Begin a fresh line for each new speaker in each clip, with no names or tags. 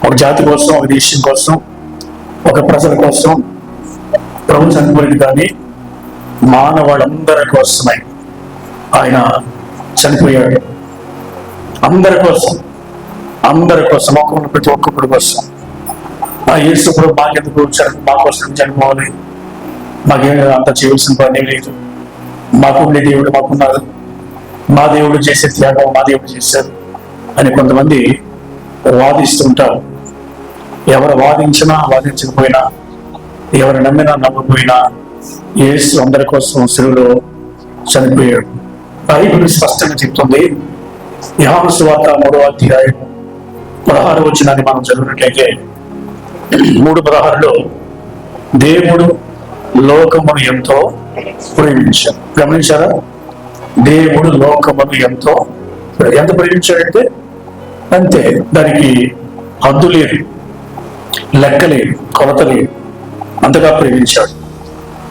ఒక జాతి కోసం, ఒక దేశం కోసం, ఒక ప్రజల కోసం ప్రభు చనిపోయింది. కానీ మానవాళ్ళందరి కోసమై ఆయన చనిపోయాడు. అందరి కోసం, అందరి కోసం, ఒక్కొక్కరు ప్రతి ఒక్కొక్కరి కోసం. ఆ యేసు ప్రభు మాకెందుకు మా కోసం చనిపోవాలి, మాకేం అంత చేయవలసిన పని లేదు, మాకుండే దేవుడు మాకున్నారు, మా దేవుడు చేసే త్యాగం మా దేవుడు చేశారు అని కొంతమంది వాదిస్తుంటారు. ఎవరు వాదించినా వాదించకపోయినా, ఎవరు నమ్మినా నమ్మకపోయినా యేసు అందరి కోసం శిలువలో చనిపోయాడు. బైబిల్ స్పష్టంగా చెప్తుంది. యోహాను సువార్త 3వ అధ్యాయం 16వ వచనాన్ని మనం చదివినట్లయితే 3:16లో దేవుడు లోకమును ఎంతో ప్రేమించాడు. గమనించారా? దేవుడు లోకమును ఎంత ప్రేమించాడంటే అంతే, దానికి హద్దు లేదు, లెక్క లేదు, కొలత లేదు. అంతగా ప్రేమించాడు.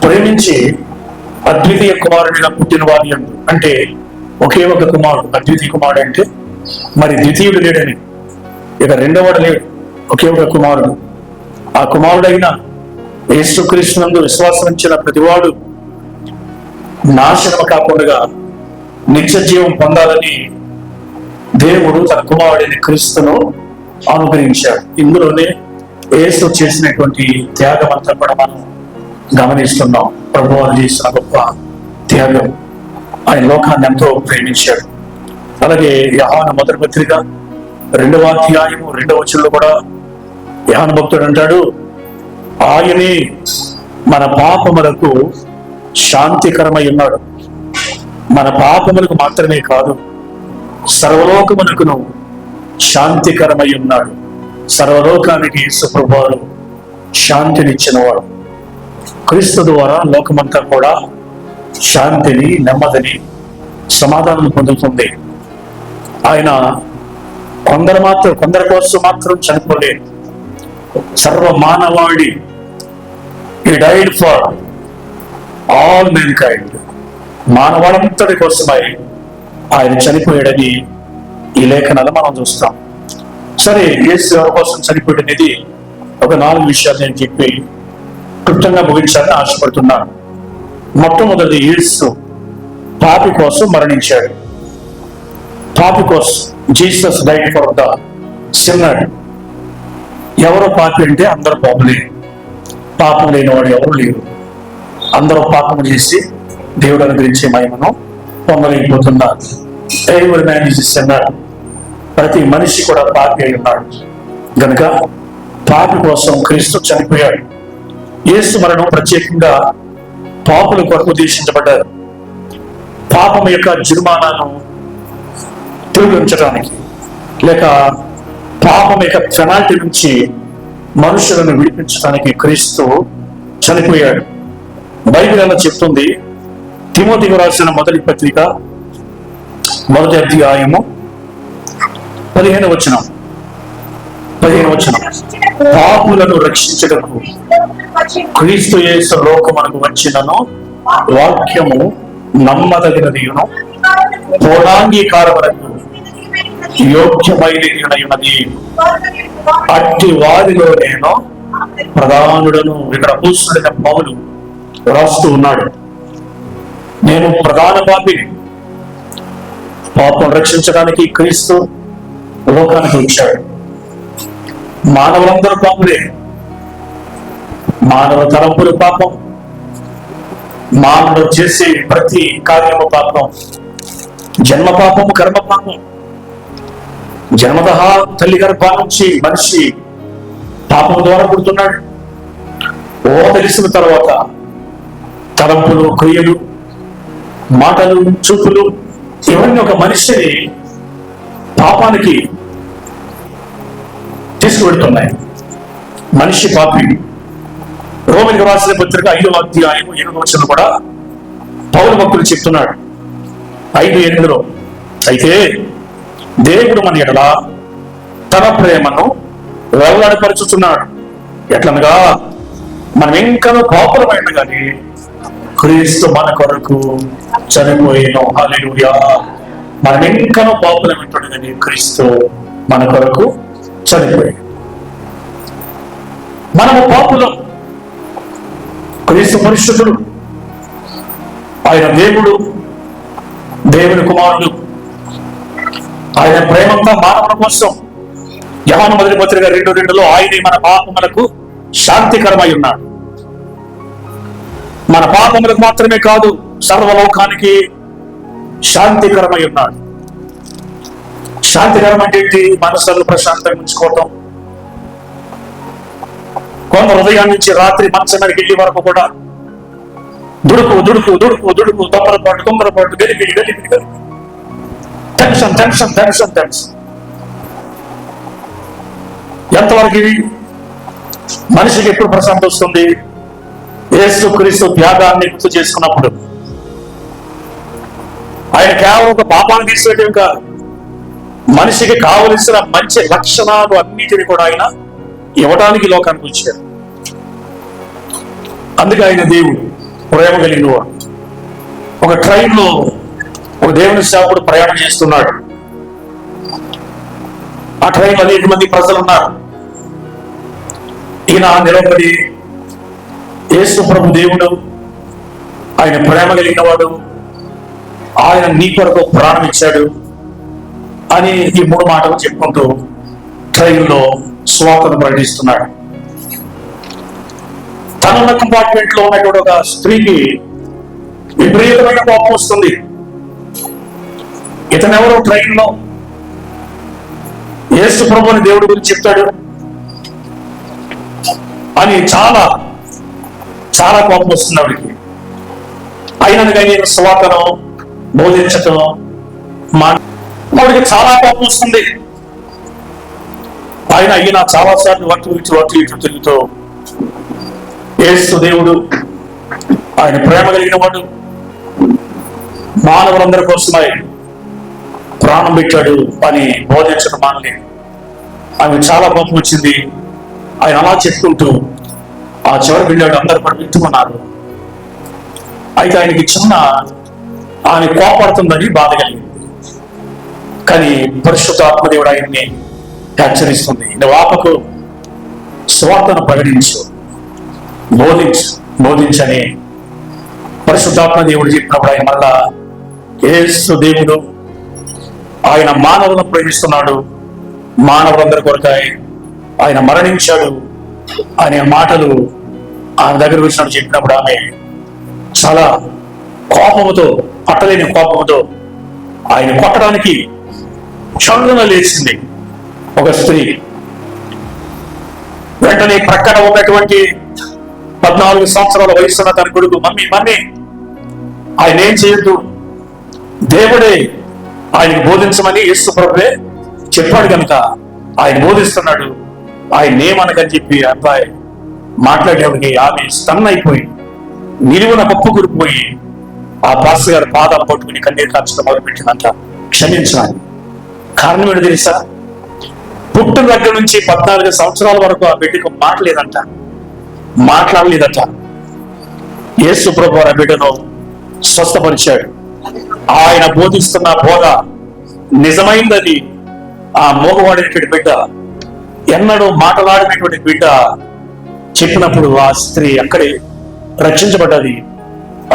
ప్రేమించి అద్వితీయ కుమారుడిగా పుట్టిన వారి అంటే ఒకే ఒక కుమారుడు, అద్వితీయ కుమారుడు అంటే మరి ద్వితీయుడు లేడని, ఇక రెండవడు లేడు, ఒకే ఒక కుమారుడు. ఆ కుమారుడైన యేసుక్రీస్తునందు విశ్వాసం ఉంచిన ప్రతివాడు నాశనం కాకుండా నిత్య జీవం పొందాలని దేవుడు తన కుమారుడైన క్రీస్తును అనుగ్రహించాడు. ఇందులోనే యేసు చేసినటువంటి త్యాగం అంతా కూడా మనం గమనిస్తున్నాం. ప్రభువు చేసిన గొప్ప త్యాగం. ఆయన లోకాన్ని ఎంతో ప్రేమించాడు. అలాగే యోహాను మొదటి పత్రిక 2వ అధ్యాయం 2వ వచనంలో కూడా యోహాను భక్తుడు అంటాడు, ఆయనే మన పాపములకు శాంతికరమై ఉన్నాడు. మన పాపములకు మాత్రమే కాదు, సర్వలోకమునకును శాంతికరమై ఉన్నాడు. సర్వలోకానికి యేసుప్రభువు శాంతినిచ్చినవాడు. క్రీస్తు ద్వారా లోకమంతా కూడా శాంతిని, నెమ్మదిని, సమాధానం పొందుతుంది. ఆయన కొందరి కోసం మాత్రం చనిపోలేదు. సర్వ మానవాళి, he died for all mankind. మానవాళంతటి కోసమై ఆయన చనిపోయాడని ఈ లేఖనాలు మనం చూస్తాం. సరే, యేసు ఎవరి కోసం చనిపోయాడు అనేది ఒక 4 విషయాలు నేను చెప్పి క్లుప్తంగా ముగించాలని ఆశపడుతున్నాను. మొట్టమొదటి, యేసు పాపి కోసం మరణించాడు. పాపి కోసం Jesus died for the sinner. ఎవరో పాపి అంటే అందరూ పాపులే. పాపం లేని వాడు ఎవరు లేరు. అందరూ పాపం చేసి దేవుడు అనుగ్రహించే మహిమను పొందలేకపోతున్నారు. ఎవరి మ్యాన్ ఈజ్ ఎ సిన్నర్. ప్రతి మనిషి కూడా పాపి అయి ఉన్నాడు. గనుక పాపి కోసం క్రీస్తు చనిపోయాడు. యేసు మరణం ప్రత్యేకంగా పాపుల కొరకు ఉద్దేశించబడ్డారు. పాపం యొక్క జుర్మానాను తొలగించడానికి, లేక పాపం యొక్క పెనాల్టీ నుంచి మనుషులను విడిపించడానికి క్రీస్తు చనిపోయాడు. బైబిల్ అలా చెప్తుంది. తిమోతికి రాసిన మొదటి పత్రిక 1వ అధ్యాయము 15వ వచనం, పాపులను రక్షించుటకు క్రీస్తు యేసు లోకమునకు వచ్చినను వాక్యము నమ్మదగినదియును పూర్ణాంగీకారమునకు యోగ్యమైనది. అట్టి వారిలో నేను ప్రధానుడను. ఇక్కడ అపోస్తలుడైన పౌలు రాస్తూ ఉన్నాడు, నేను ప్రధాన పాపిని. పాపం రక్షించడానికి క్రీస్తు లోకానికి వచ్చాడు. మానవులందరూ పాపులే. మానవ తలంపులు పాపం, మానవుడు చేసే ప్రతి కార్యము పాపం. జన్మ పాపము, కర్మ పాపం. జన్మత తల్లి గర్భా నుంచి మనిషి పాపం ద్వారా పుడుతున్నాడు. తెలిసిన తర్వాత తలంపులు, క్రియలు, మాటలు, చూపులు, ఇవన్నీ ఒక మనిషిని పాపానికి తీసుకువెడుతున్నాయి. మనిషి పాపి. రోమిలికి రాసిన పత్రిక 5వ అధ్యాయం 8వ వచనం కూడా పౌలు భక్తులు చెప్తున్నాడు. 5:8లో, అయితే దేవుడు మన ఎడల తన ప్రేమను వెల్లడిపరుచుతున్నాడు. ఎట్లనగా మనం ఇంకనూ పాపులమైన కానీ క్రీస్తు మన కొరకు చనిపోయేను. హల్లెలూయా. మనం ఇంకనూ పాపులమైనటువంటి కానీ క్రీస్తు మన కొరకు చనిపోయాడు. మనము పాపులం, క్రీస్తు పరిశుద్ధుడు, ఆయన దేవుడు, దేవుని కుమారుడు. ఆయన ప్రేమంతా మానవుల కోసం. యోహాను మొదటి పత్రిక 2:2 ఆయనే మన పాపములకు శాంతికరమై ఉన్నాడు. మన పాపములకు మాత్రమే కాదు, సర్వలోకానికి శాంతికరమై ఉన్నాడు. శాంతికరం అంటే ఏంటి? మనసును ప్రశాంతంగా ఉంచుకోవటం. కొంత హృదయం నుంచి రాత్రి మంచం మీదకి వెళ్ళే వరకు కూడా దుడుకు దుడుకు దుడుకు దుడుకు, తొందరపాటు గలిపిడి గలిపిడి గలిపి, టెన్షన్ టెన్షన్ టెన్షన్ టెన్షన్. ఎంతవరకు ఇది? మనిషికి ఎప్పుడు ప్రశాంతత వస్తుంది? యేసు క్రీస్తు త్యాగాన్ని గుర్తు చేసుకున్నప్పుడు. ఆయన కేవలం ఒక పాపాన్ని తీసేయటం కాదు, మనిషికి కావలసిన మంచి లక్షణాలు అన్నిటిని కూడా ఆయన ఇవ్వడానికి లోకానికి వచ్చారు. అందుకే ఆయన దేవుడు, ప్రేమ కలిగిన వాడు. ఒక ట్రైన్లో ఒక దేవుని సేవకుడు ప్రయాణం చేస్తున్నాడు. ఆ ట్రైన్లో అనేక మంది ప్రజలు ఉన్నారు. ఈయన నిలబడి, యేసు ప్రభు దేవుడు, ఆయన ప్రేమ కలిగిన వాడు, ఆయన నీ కొరకు ప్రాణం ఇచ్చాడు అని ఈ 3 మాటలు చెప్పుకుంటూ ట్రైన్లో స్వార్థను ప్రకటిస్తున్నాడు. తనున్న కంపార్ట్మెంట్ లో ఉన్నటువంటి ఒక స్త్రీకి విపరీతమైన కోపం వస్తుంది. ఇతనెవరో ట్రైన్లో యేసు ప్రభు అని దేవుడి గురించి చెప్తాడు అని చాలా చాలా కోపం వస్తుంది ఆవిడికి. అయినగా నేను స్వార్థను బోధించటం ఆవిడికి చాలా కోపం వస్తుంది. అయినా చాలాసార్లు అటు ఇటు తిరుగుతూ, యేసు దేవుడు, ఆయన ప్రేమ కలిగిన వాడు, మానవులందరి కోసమై ప్రాణం పెట్టాడు అని బోధించడం మానలే. ఆమె చాలా కోపం వచ్చింది. ఆయన అలా చెప్పుకుంటూ ఆ చివరికి వెళ్ళాడు. అందరు కూడా వింటున్నారు. అయితే ఆయనకి ఆయన కోపడుతుందని బాధ కలిగింది. కానీ పరిశుద్ధ ఆత్మదేవుడు ఆయన్ని హెచ్చరిస్తుంది, నువ్వు ఆపకు, స్వార్థను ప్రకటించు, బోధించని పరిశుద్ధాత్మ దేవుడు చెప్పినప్పుడు ఆయన మళ్ళా యేసు దేవుడు, ఆయన మానవులను ప్రేమిస్తున్నాడు, మానవులందరి కొరకై ఆయన మరణించాడు అనే మాటలు ఆమె దగ్గర వచ్చినట్టు చెప్పినప్పుడు ఆమె చాలా కోపముతో, పట్టలేని కోపముతో ఆయన కొట్టడానికి చల్లున లేచింది ఒక స్త్రీ. వెంటనే ప్రక్కన ఉన్నటువంటి 14 సంవత్సరాల వయసున్న తన కొడుకు, మమ్మీ ఆయన ఏం చేయొద్దు, దేవుడే ఆయనకు బోధించమని యేసు ప్రభువే చెప్పాడు కనుక ఆయన బోధిస్తున్నాడు, ఆయన ఏమనకని చెప్పి అబ్బాయి మాట్లాడేవాడికి ఆమె స్టన్ అయిపోయి నిలువున పప్పు గురిపోయి ఆ పాస్టర్ గారి పాదాలు పట్టుకుని కన్నీరు కార్చడం మొదలుపెట్టిందంట. క్షమించాలి. కారణం ఏంటో తెలుసా? పుట్టిన దగ్గర నుంచి 14 సంవత్సరాల వరకు ఆ బిడ్డకు మాట్లాడలేదట. యేసు ప్రభు ఆ బిడ్డను స్వస్థపరిచాడు. ఆయన బోధిస్తున్న బోధ నిజమైందని ఆ మోగవాడినటువంటి బిడ్డ, ఎన్నడూ మాట్లాడినటువంటి బిడ్డ చెప్పినప్పుడు ఆ స్త్రీ అక్కడే రక్షించబడ్డది.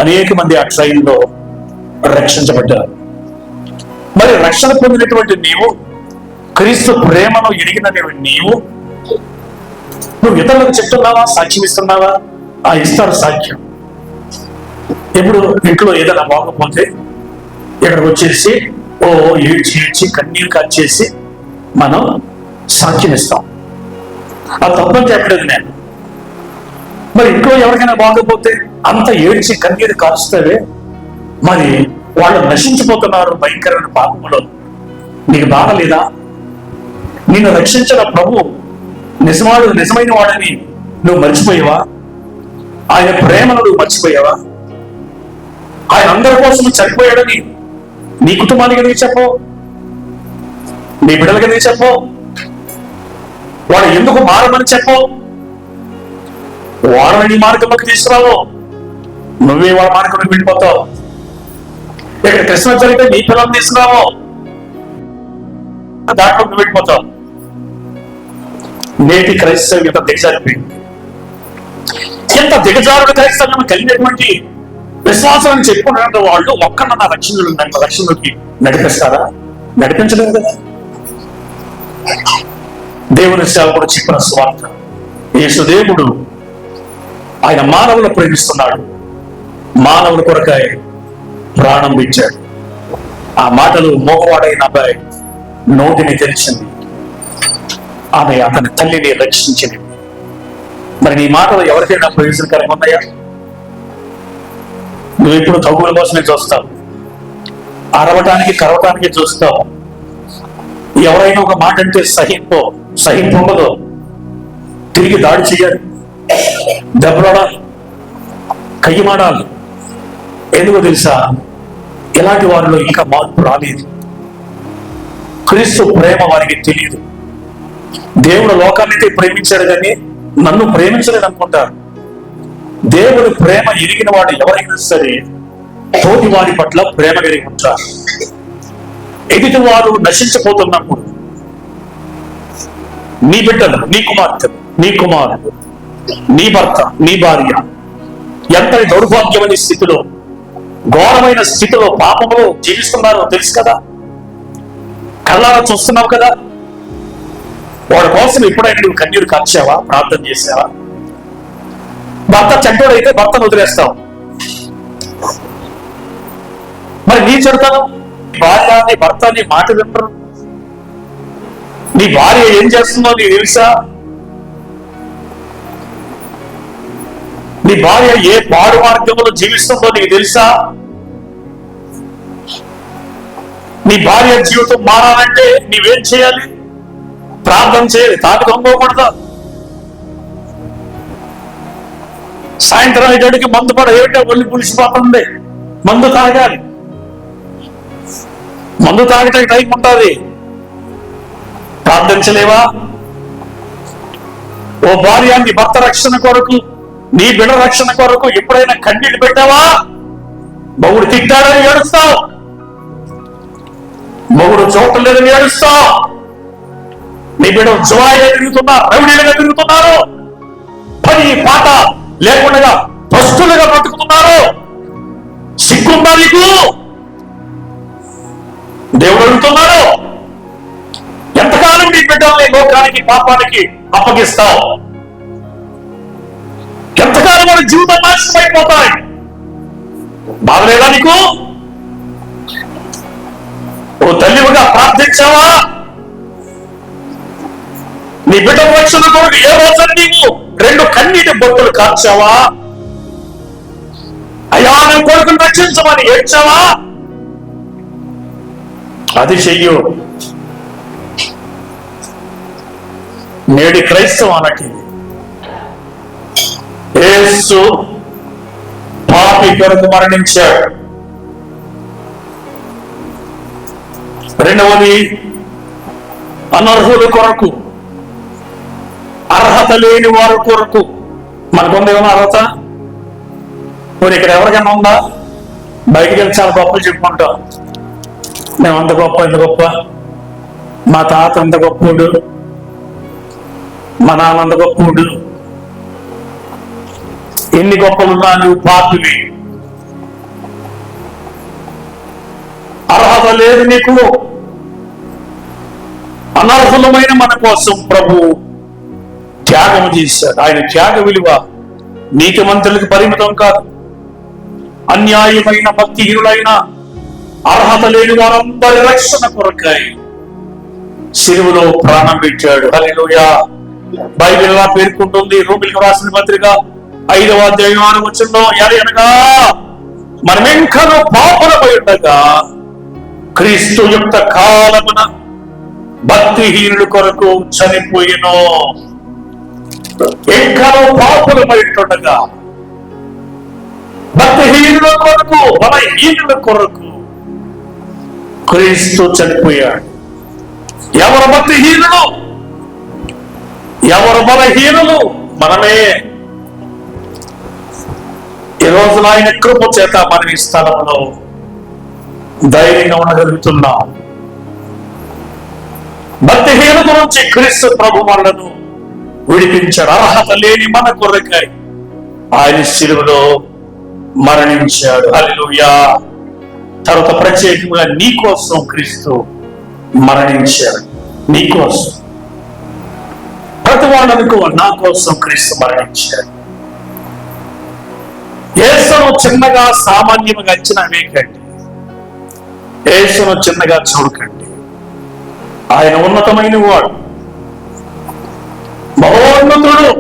అనేక మంది ఆ ట్రైన్లో రక్షించబడ్డారు. మరి రక్షణ పొందినటువంటి నీవు, క్రీస్తు ప్రేమను ఎరిగినటువంటి నువ్వు ఇతరులకు చెప్తున్నావా, సాక్ష్యం ఇస్తున్నావా? ఇస్తారు సాక్ష్యం. ఇప్పుడు ఇంట్లో ఏదైనా బాగోపోతే ఇక్కడికి వచ్చేసి ఏడ్చి కన్నీరు కాచేసి మనం సాక్ష్యం ఇస్తాం. అది తప్పని చెప్పలేదు నేను. మరి ఇంట్లో ఎవరికైనా బాగోపోతే అంత ఏడ్చి కన్నీరు కాల్చుతావే, మరి వాళ్ళు నశించిపోతున్నారు భయంకరమైన పాపములో. నీకు బాధ లేదా? నిన్ను రక్షించిన ప్రభు నిజమైన వాడని నువ్వు మర్చిపోయావా? ఆయన ప్రేమను నువ్వు మర్చిపోయావా? ఆయన అందరి కోసం చనిపోయాడని నీ కుటుంబానికి నీకు చెప్పు, నీ బిడ్డలకి నీకు చెప్పు, వాడు ఎందుకు మారమని చెప్పు. వాళ్ళని నీ మార్గంలోకి తీసుకురావు, నువ్వే వాళ్ళ మార్గంలోకి వెళ్ళిపోతావు. ఇక్కడ కృష్ణ జరిగితే నీ పిల్లలు తీసుకురావు, దాంట్లో నువ్వు వెళ్ళిపోతావు. నేటి క్రైస్తవ్యత దిగజారిపోయింది. ఎంత దిగజారుడు క్రైస్తవం కలిగినటువంటి విశ్వాసాన్ని చెప్పుకున్న వాళ్ళు ఒక్కన్న నా రక్షణలోకి నడిపిస్తారా? నడిపించలేదు కదా. దేవుని సేవకుడు చెప్పిన స్వార్థ, యేసుదేవుడు ఆయన మానవులు ప్రేమిస్తున్నాడు, మానవుల కొరకాయ ప్రాణం ఇచ్చాడు. ఆ మాటలు మోగవాడైన అబ్బాయి నోటిని తెరిచింది, ఆమె అతని తల్లిని రక్షించింది. మరి నీ మాటలు ఎవరికైనా ప్రయోజనకరంగా ఉన్నాయా? నువ్వు ఇప్పుడు తగుల కోసమే చూస్తావు, అరవటానికి కరవటానికి చూస్తావు. ఎవరైనా ఒక మాట అంటే సహింపు ఉండదు, తిరిగి దాడి చేయాలి, దెబ్బలాడాలి, కయ్యమాడాలి. ఎందుకో తెలుసా? ఇలాంటి వారిలో ఇంకా మార్పు రాలేదు. క్రీస్తు ప్రేమ వారికి తెలియదు. దేవుడు లోకాన్ని ప్రేమించాడు కానీ నన్ను ప్రేమించలేదు అనుకుంటారు. దేవుడు ప్రేమ ఎరిగిన వాడు ఎవరైనా సరే తోటి వారి పట్ల ప్రేమ కలిగి ఉంటారు. ఎదుటి వారు నశించిపోతున్నప్పుడు నీ బిడ్డలు, నీ కుమార్తెలు, నీ కుమారుడు, నీ భర్త, నీ భార్య ఎంతటి దౌర్భాగ్యమైన స్థితిలో, ఘోరమైన స్థితిలో, పాపంలో జీవిస్తున్నారో తెలుసు కదా, కళ్ళారా చూస్తున్నావు కదా. వాడి కోసం ఎప్పుడైనా నువ్వు కన్నీరు కార్చావా? ప్రార్థన చేసావా? భర్త చెడ్డోడైతే భర్తను వదిలేస్తావు. మరి నీ చెడుతనం, భార్య నీ భర్త నీ మాట వింటారు. నీ భార్య ఏం చేస్తుందో నీకు తెలుసా? నీ భార్య ఏ పాడు మార్గంలో జీవిస్తుందో నీకు తెలుసా? నీ భార్య జీవితం మారాలంటే నీవేం చేయాలి? ప్రార్థన చేయాలి. తాటి దొంగకూడదు. సాయంత్రం అయ్యేటికి మందు పడ ఏమిటో ఒళ్ళు పులిసిపోతుంది, మందు తాగాలి. మందు తాగటానికి టైం ఉంటుంది, ప్రార్థించలేవా? ఓ భార్య నీ భర్త రక్షణ కొరకు, నీ బిడ్డ రక్షణ కొరకు ఎప్పుడైనా కన్నీళ్ళు పెట్టావా? మొగుడు తిట్టాడని ఏడుస్తావు, మొగుడు చూడలేదని ఏడుస్తావు. నీ బిడ్డ జువాయిగా తిరుగుతున్నారు, రౌడీలుగా తిరుగుతున్నారు, పని పాట లేకుండా పస్తులుగా బతుకుతున్నారు. సిగ్గుందా నీకు? దేవుడు అడుగుతున్నాడు, ఎంతకాలం నీ బిడ్డల్ని లోకానికి పాపానికి అప్పగిస్తావు? ఎంతకాలం మన జీవితం నాశనం అయిపోతాయి? బాగలేదా నీకు? ఓ తల్లిగా ప్రార్థించావా? నీ బిడ్డ రక్షణ కొరకు ఏ రోజు నీవు 2 కన్నీటి బొట్టులు కార్చావా? అయ్యా నీ కొడుకును రక్షించమని ఏడ్చావా? అది చెయ్యు. నేటి క్రైస్తవానికి యేసు పాపి కొరకు మరణించాడు. రెండవది అనర్హుల కొరకు, అర్హత లేని వారి కొరకు. మనకుందేమో అర్హత? మరి ఇక్కడ ఎవరికైనా ఉందా? బయటికి వెళ్ళి చాలా గొప్పలు చెప్పుకుంటాం. మేము అంత గొప్ప, ఇంత గొప్ప, మా తాత అంత గొప్పోడు, మా నాన్న అంత గొప్పోడు. ఎన్ని గొప్పలున్నా నువ్వు పాపివి. అర్హత లేదు నీకు. అనర్హులమైన మన కోసం ప్రభు త్యాగం చేశాడు. ఆయన త్యాగ విలువ నీతిమంతులకు పరిమితం కాదు. అన్యాయమైన భక్తిహీనులైన అర్హత లేని వారందరి రక్షణ కొరకాయి సిలువలో ప్రాణం పెట్టాడు. హల్లెలూయా. బైబిల్ లా పేర్కొంటుంది, రోమిలకు రాసిన పత్రిక 5వ అధ్యాయం 6వ వచనంలో, అనగా మనమెంకను పాపులమై ఉండగా క్రీస్తు యొక్క కాలమున భక్తిహీనుల కొరకు చనిపోయినో. ఎంకను పాపులమై ఉండగా భక్తిహీనుల కొరకు, బలహీనుల కొరకు క్రీస్తు చనిపోయాడు. ఎవరు భక్తిహీనులు, ఎవరు బలహీనులు? మనమే. ఈ రోజున ఆయన కృప చేత మనం ఈ స్థలంలో ధైర్యంగా ఉండగలుగుతున్నాం. భక్తిహీనత నుంచి క్రీస్తు ప్రభు మనలను విడిపించాడు. అర్హత లేని మన కొరకై ఆయన శిలువలో మరణించాడు. హల్లెలూయా. తర్వాత ప్రత్యేకంగా నీ కోసం క్రీస్తు మరణించాడు. నీ కోసం, ప్రతి వాళ్ళకు నా కోసం క్రీస్తు మరణించాడు. యేసును చిన్నగా సామాన్యంగా అంచనా వేయకండి. యేసును చిన్నగా చూడకండి. ఆయన ఉన్నతమైన వాడు, మహోన్నతుడు,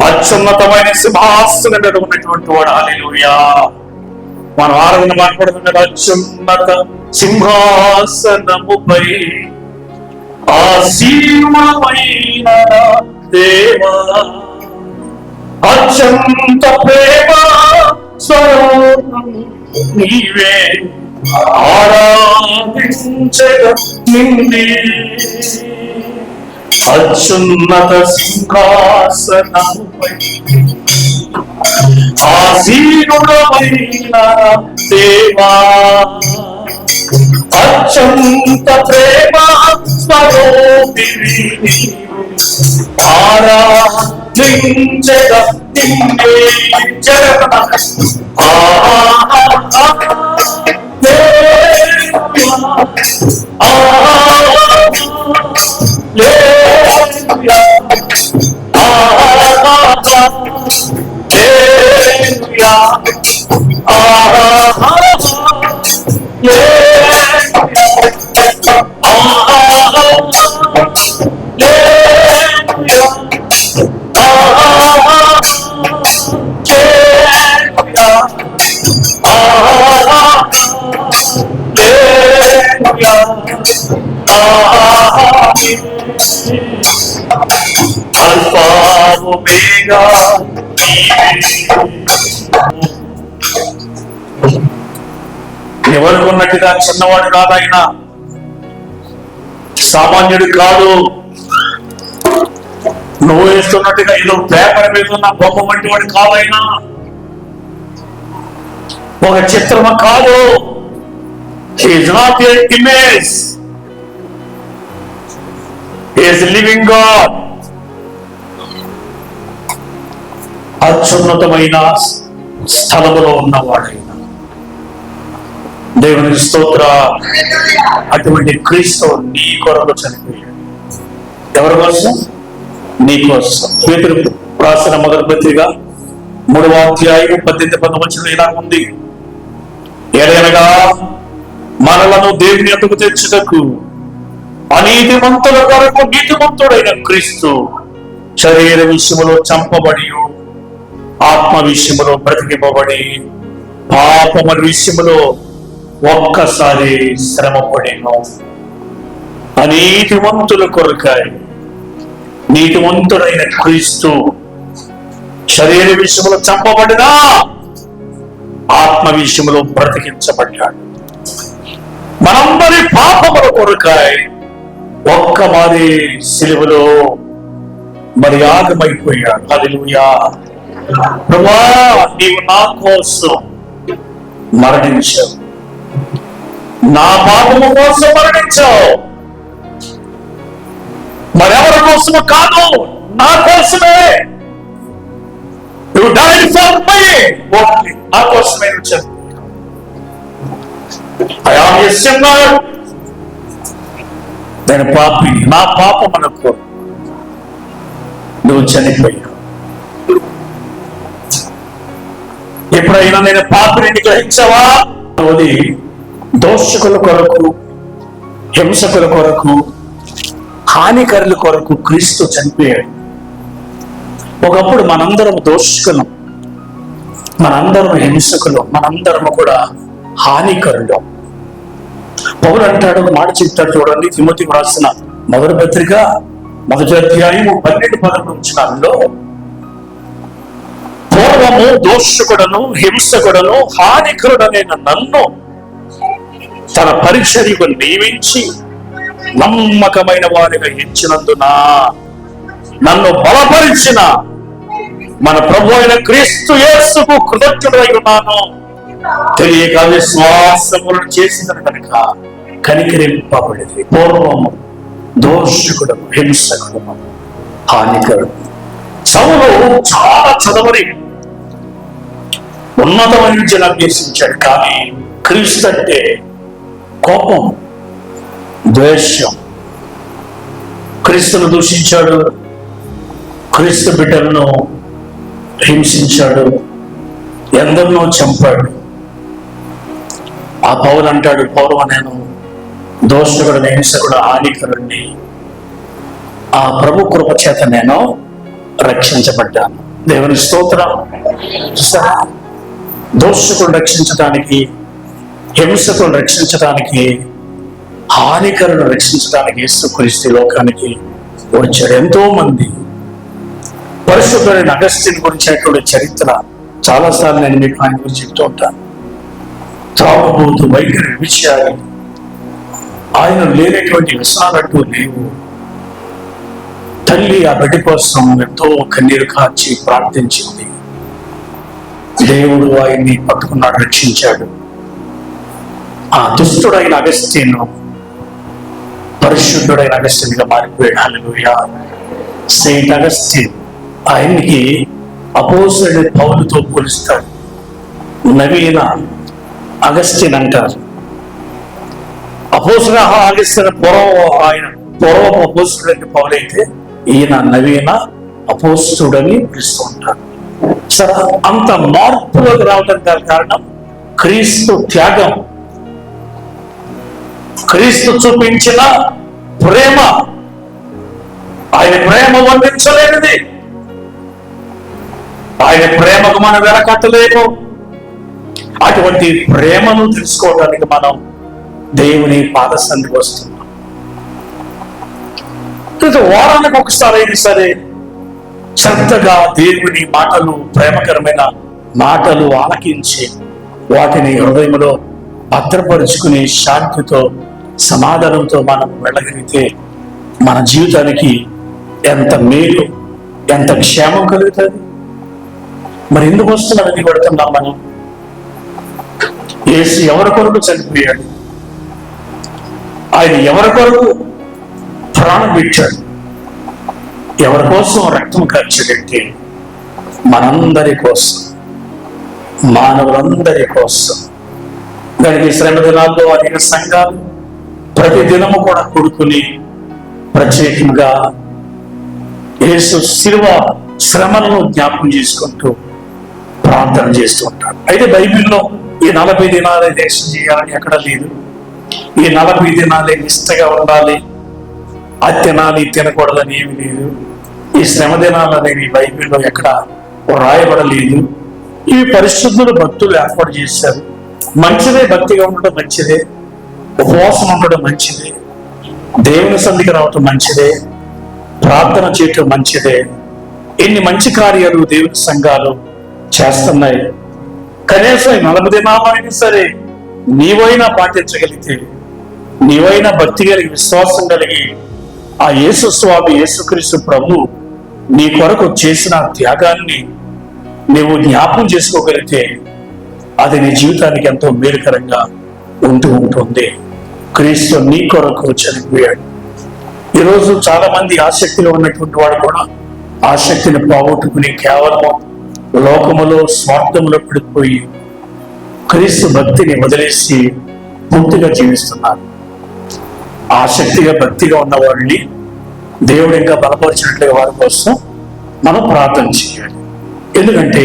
అత్యున్నతమైన సింహాసనం మీద ఉన్నటువంటి వాడు. హల్లెలూయా. మనం ఆరాధన మాట్లాడుతున్నది అత్యున్నత సింహాసనముపై ఆసీనుడమైన దేవా, అత్యంత ప్రేమ స్వరూపం నీవే, ఆరాధించగ నిన్నే, అత్యున్నత సింహాసనముపై ఆసీనుడమైన దేవా, అత్యంత ప్రేమ స్వరూపిణి ఆరాధించగ నిన్నే. అల్ఫా ఒమేగా ఎవరుకున్నట్టుగా చిన్నవాడు కాదాయన, సామాన్యుడు కాదు. నువ్వు వేస్తున్నట్టుగా ఏదో పేపర్ మీద ఉన్న బొమ్మ వంటి వాడు కాదైనా, ఒక చిత్రము కాదు. He is not your image. He is living God. అత్యున్నతమైన స్థలములో ఉన్నవాడైన దేవునికి స్తోత్ర. అటువంటి క్రీస్తు నీ కొరకు చనిపోయాడు. ఎవరి కోసం? నీ కోసం. పేతురు రాసిన మొదటి పత్రిక 3వ అధ్యాయం 18-19 ఇలా ఉంది. ఏలయనగా మనలను దేవుని యొద్దకు తెచ్చుటకు అనీతిమంతుల కొరకు నీతిమంతుడైన క్రీస్తు శరీర విషయములో చంపబడి ఆత్మ విషయములో బ్రతికింపబడి పాపముల విషయములో ఒక్కసారి శ్రమపడెను. అనీతిమంతుల కొరకై నీతిమంతుడైన క్రీస్తు శరీర విషయములో చంపబడినా ఆత్మ విషయములో బ్రతికించబడ్డాడు. మనందరి పాపముల కొరకై ఒక్క మారి సిలువలో మరి యాగమైపోయాడు. హల్లెలూయా. ప్రభువా, నీవు నా కోసం మరణించావు, నా పాపము కోసం మరణించావు. మరెవరి కోసము కాదు, నా కోసమే. You died for me. Only నా కోసమే నువ్వు చనిపోయావు. I am a sinner. నేను పాపి, నా పాపమునకు నువ్వు చనిపోయావు. ఎప్పుడైనా నేను పాపిని గ్రహించవా? దోషకుల కొరకు, హింసకుల కొరకు, హానికరుల కొరకు క్రీస్తు చనిపోయాడు. ఒకప్పుడు మనందరం దోషకులం, మనందరం హింసకులు, మనందరము కూడా హానికరులు. పౌలు అంటాడు, మాట చెప్తాడు చూడండి, తిమోతికి రాసిన మొదటి పత్రిక 1వ అధ్యాయం 12-13 పూర్వము దోషకుడను, హింసకుడను, హానికరుడనైన నన్ను తన పరిచర్యకు నియమించి నమ్మకమైన వారిగా ఎంచినందున నన్ను బలపరిచిన మన ప్రభు అయిన క్రీస్తు యేసుకు కృతజ్ఞుడై ఉన్నాను. తెలియక విశ్వాసములను చేసిన కనుక కనికరింపబడింది. పూర్వము దోషకుడు, హింసకుడు, హానికరుడు, సౌలు చాలా చదవని ఉన్నతమైన విద్యను అభ్యసించాడు, కానీ క్రీస్తు అంటే కోపం, ద్వేషం. క్రీస్తును దూషించాడు, క్రీస్తు బిడ్డలను హింసించాడు, ఎందరినో చంపాడు. ఆ పౌలు అంటాడు, పౌరవ నేను దోషకుడు, హింసకుడు, హానికరుణ్ణి, ఆ ప్రభు కృప చేత నేను రక్షించబడ్డాను. దేవుని స్తోత్రం. దోషకుడు రక్షించడానికి, హింసకుడు రక్షించడానికి, హానికరుడు రక్షించడానికి యేసుక్రీస్తు లోకానికి వచ్చాడు. ఎంతో మంది పరిశుద్ధుడైన అగస్త్యుని గురించినటువంటి చరిత్ర చాలాసార్లు నేను మీకు ఆయన గురించి చెప్తూ ఉంటాను. త్రాగుబోతు, వైఖరి, విషయాలు, ఆయన లేనటువంటి వ్యసనాలంటూ లేవు. తల్లి ఆ బిడ్డ కోసం ఎంతో కన్నీరు కార్చి ప్రార్థించింది. దేవుడు ఆయన్ని పట్టుకున్నాడు, రక్షించాడు. ఆ దుష్టుడైన అగస్త్యును పరిశుద్ధుడైన అగస్త్యునిగా మారిపోయాడు. హల్లెలూయా. సెయింట్ అగస్టిన్, ఆయన్ని అపోస్తలుడైన పౌలుతో పోలుస్తాడు. నవీన అగస్టిన్ అంటారు. అపోస్తలుడైన అగస్టిన్ పూర్వపు అపోస్తలుడైన పౌలైతే ఈయన నవీన అపోస్తలుడని పిలుస్తూ ఉంటారు. సరే, అంత మార్పులోకి రావడానికి కారణం క్రీస్తు త్యాగం, క్రీస్తు చూపించిన ప్రేమ. ఆయన ప్రేమ వర్ణించలేనిది. ఆయన ప్రేమకు మనం వెనకట్టలేము. అటువంటి ప్రేమను తెలుసుకోవడానికి మనం దేవుని పాదసన్నిధికి వస్తున్నాం. వారానికి ఒకసారి అయినా సరే శ్రద్ధగా దేవుని మాటలు, ప్రేమకరమైన మాటలు ఆలకించి వాటిని హృదయంలో భద్రపరుచుకుని శాంతితో, సమాధానంతో మనం వెళ్ళగలిగితే మన జీవితానికి ఎంత మేలు, ఎంత క్షేమం కలుగుతుంది. మరి ఎందుకు వస్తున్నాం, ఎందుకు పెడుతున్నాం మనం? యేసు ఎవరి కొరకు చనిపోయాడు? ఆయన ఎవరి కొరకు ప్రాణం పెట్టాడు? ఎవరి కోసం రక్తం ఖర్చుపెట్టి? మనందరి కోసం, మానవులందరి కోసం. దానికి శ్రమ దినాల్లో అనేక సంఘాలు ప్రతి దినము కూడా కూడుకుని ప్రత్యేకంగా యేసు శిలువ శ్రమలను జ్ఞాపకం చేసుకుంటూ ప్రార్థన చేస్తూ ఉంటారు. అయితే బైబిల్లో ఈ 40 దినాలే దీక్ష చేయాలని ఎక్కడ లేదు. ఈ 40 దినాలే నిష్టగా ఉండాలి, అది తినాలి, తినకూడదని ఏమి లేదు. ఈ శ్రమ దినాలు అనేవి బైబిల్లో ఎక్కడ రాయబడలేదు. ఇవి పరిశుద్ధులు, భక్తులు ఏర్పాటు చేశారు. మంచిదే, భక్తిగా ఉండడం మంచిదే, ఉపవాసం ఉండడం మంచిదే, దేవుని సన్నిధికి రావటం మంచిదే, ప్రార్థన చేయటం మంచిదే. ఎన్ని మంచి కార్యాలు దేవుని సంఘాలు చేస్తున్నాయి. కనీసం 40 దినాలైనా సరే నీవైనా పాటించగలిగితే, నీవైనా భక్తి కలిగి, విశ్వాసం కలిగి ఆ యేసు స్వామి, యేసుక్రీస్తు ప్రభు నీ కొరకు చేసిన త్యాగాన్ని నీవు జ్ఞాపకం చేసుకోగలిగితే అది నీ జీవితానికి ఎంతో మేలుకరంగా ఉంటుంది. క్రీస్తు నీ కొరకు చనిపోయాడు. ఈరోజు చాలా మంది ఆసక్తిలో ఉన్నటువంటి వాడు కూడా ఆసక్తిని పోగొట్టుకుని కేవలం లోకములో స్వార్థములో పడిపోయి క్రీస్తు భక్తిని వదిలేసి పూర్తిగా జీవిస్తున్నారు. ఆసక్తిగా, భక్తిగా ఉన్న వారిని దేవుడు ఇంకా బలపరిచినట్లుగా వారి కోసం మనం ప్రార్థన చేయాలి. ఎందుకంటే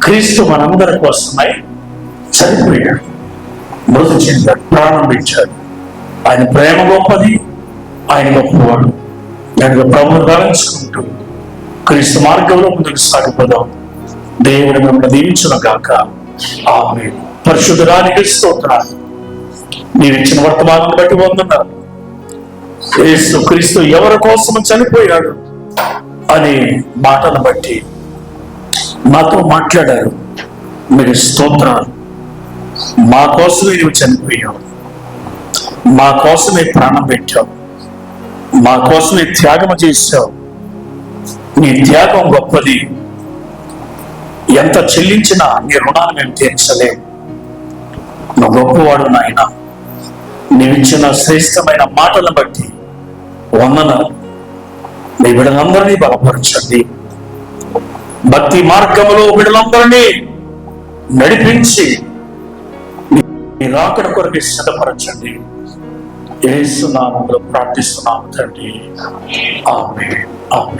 క్రీస్తు మనందరి కోసమై చనిపోయాడు, మృతి చెందాడు, ప్రాణం పెట్టాడు. ఆయన ప్రేమ గొప్పది, ఆయన గొప్పవాడు. దానికి ప్రభువును గావించుకుంటూ క్రీస్తు మార్గంలో ముందుకు సాగిపోదాం. దేవుడు మిమ్మల్ని దీవించును గాక. ఆమేన్. పరిశుద్ధుడానికి స్తోత్రాలు. మీరు ఇచ్చిన వర్తమానం బట్టి వందనాలు. యేసు క్రీస్తు ఎవరి కోసం చనిపోయాడు అనే మాటను బట్టి మాతో మాట్లాడారు. మీరు స్తోత్రాలు. మా కోసమే నువ్వు చనిపోయావు, మా కోసమే ప్రాణం పెట్టావు, మా కోసమే త్యాగం చేశావు. నీ త్యాగం గొప్పది. ఎంత చెల్లించినా నీ రుణాన్ని మేము తీర్చలేము. నువ్వు గొప్పవాడు నాయన. నీవిచ్చిన శ్రేష్టమైన మాటలను బట్టి వందనాలు. మీ బిడ్డలందరినీ బలపరచండి. భక్తి మార్గంలో బిడ్డలందరినీ నడిపించి నీ రాకడ కొరకు సిద్ధపరచండి. యేసు నామములో ప్రార్థిస్తున్నాము తండ్రి. ఆమేన్. ఆమేన్.